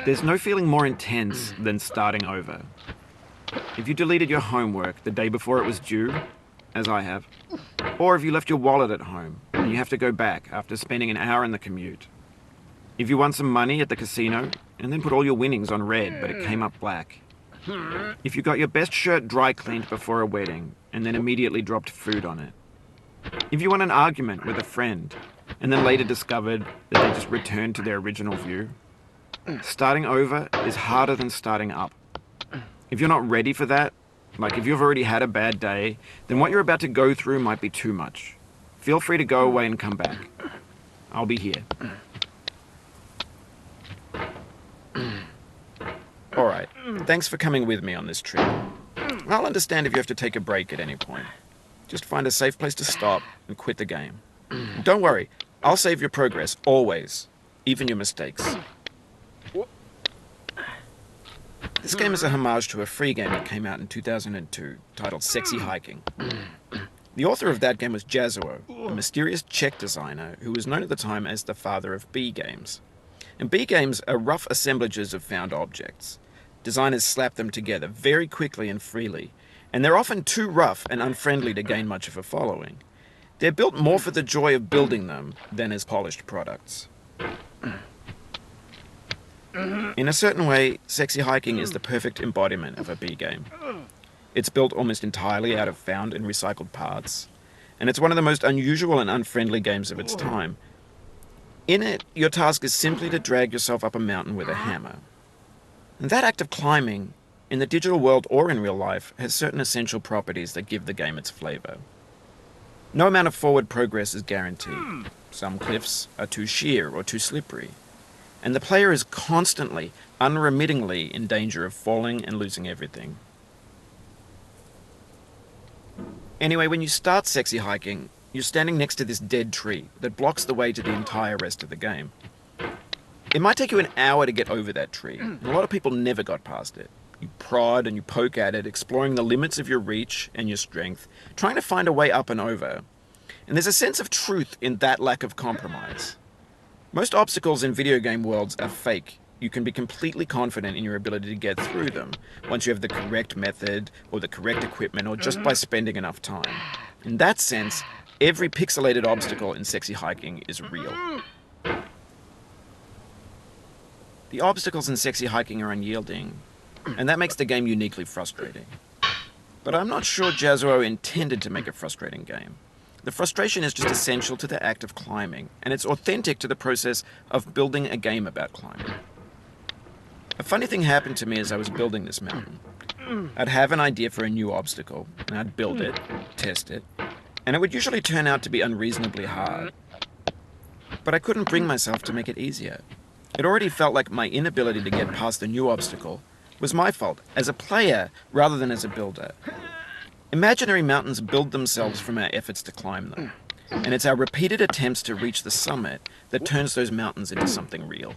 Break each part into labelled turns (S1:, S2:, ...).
S1: There's no feeling more intense than starting over. If you deleted your homework the day before it was due, as I have, or if you left your wallet at home and you have to go back after spending an hour in the commute. If you won some money at the casino and then put all your winnings on red but it came up black. If you got your best shirt dry cleaned before a wedding and then immediately dropped food on it. If you won an argument with a friend and then later discovered that they just returned to their original view. Starting over is harder than starting up. If you're not ready for that, like if you've already had a bad day, then what you're about to go through might be too much. Feel free to go away and come back. I'll be here. Alright, thanks for coming with me on this trip. I'll understand if you have to take a break at any point. Just find a safe place to stop and quit the game. Don't worry, I'll save your progress, always. Even your mistakes. This game is a homage to a free game that came out in 2002, titled Sexy Hiking. The author of that game was Jazzuo, a mysterious Czech designer who was known at the time as the father of B games. And B games are rough assemblages of found objects. Designers slap them together very quickly and freely, and they're often too rough and unfriendly to gain much of a following. They're built more for the joy of building them than as polished products. In a certain way, Sexy Hiking is the perfect embodiment of a B game. It's built almost entirely out of found and recycled parts, and it's one of the most unusual and unfriendly games of its time. In it, your task is simply to drag yourself up a mountain with a hammer. And that act of climbing, in the digital world or in real life, has certain essential properties that give the game its flavor. No amount of forward progress is guaranteed. Some cliffs are too sheer or too slippery. And the player is constantly, unremittingly in danger of falling and losing everything. Anyway, when you start Sexy Hiking, you're standing next to this dead tree that blocks the way to the entire rest of the game. It might take you an hour to get over that tree, and a lot of people never got past it. You prod and you poke at it, exploring the limits of your reach and your strength, trying to find a way up and over. And there's a sense of truth in that lack of compromise. Most obstacles in video game worlds are fake. You can be completely confident in your ability to get through them once you have the correct method or the correct equipment or just by spending enough time. In that sense, every pixelated obstacle in Sexy Hiking is real. The obstacles in Sexy Hiking are unyielding, and that makes the game uniquely frustrating. But I'm not sure Jazzuo intended to make a frustrating game. The frustration is just essential to the act of climbing, and it's authentic to the process of building a game about climbing. A funny thing happened to me as I was building this mountain. I'd have an idea for a new obstacle, and I'd build it, test it, and it would usually turn out to be unreasonably hard. But I couldn't bring myself to make it easier. It already felt like my inability to get past the new obstacle was my fault, as a player rather than as a builder. Imaginary mountains build themselves from our efforts to climb them, and it's our repeated attempts to reach the summit that turns those mountains into something real.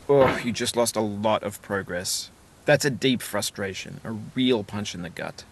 S1: Oh, you just lost a lot of progress. That's a deep frustration, a real punch in the gut.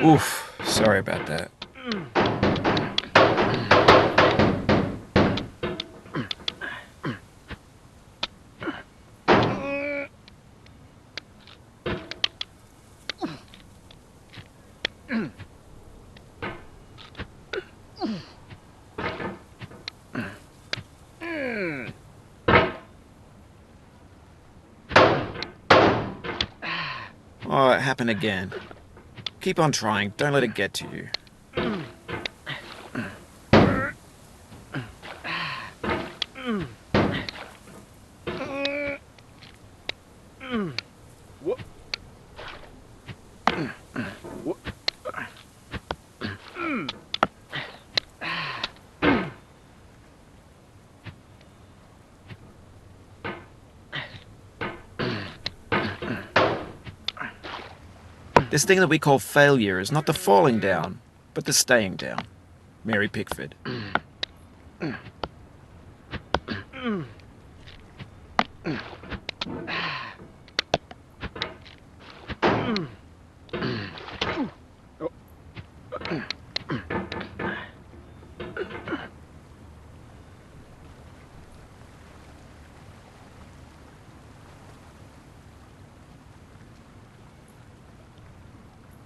S1: Oof, sorry about that. Oh, it happened again. Keep on trying, don't let it get to you. This thing that we call failure is not the falling down, but the staying down. Mary Pickford.